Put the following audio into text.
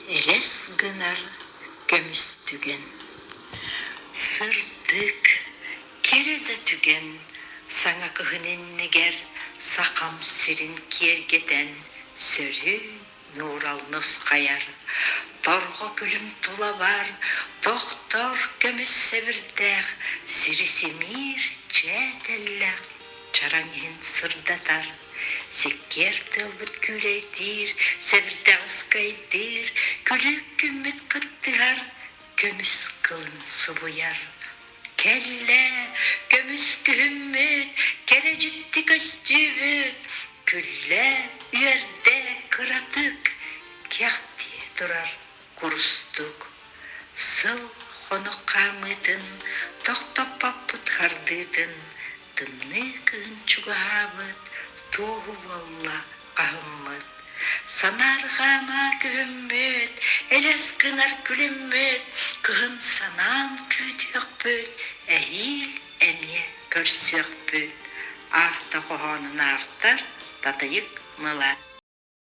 Элес гынар көміс түген. Сырдык кереді түген. Саңа кыхыненнегер сақам сирин кергеден. Сөрі нурал нұсқаяр. Торғы күлім тула бар. Доктор көміс сәбірдәқ. Сирисемир чәтәлләқ. Чараңын сырдатар. Секер тылбыт күлейдир, сәбірдәғыз кайдир, күлік күммет кыттығар, көміс қылын сұбыяр. Кәллә, көміс күммет, кәрі жітті көстүбіт, күллә, үйерді қыратық, кәқті тұрар құрыстық. Сыл қонық қамыдын, тоқтапап бұтқардыдын, тымны күн чуғабыт, Тоғы болла қағыммыд. Санарғама күммет, әлес кынар күліммет, күн санан күйтек бөт, әйіл әме көрсек бөт. Ақта қоғанын ақтар, татайық мұла.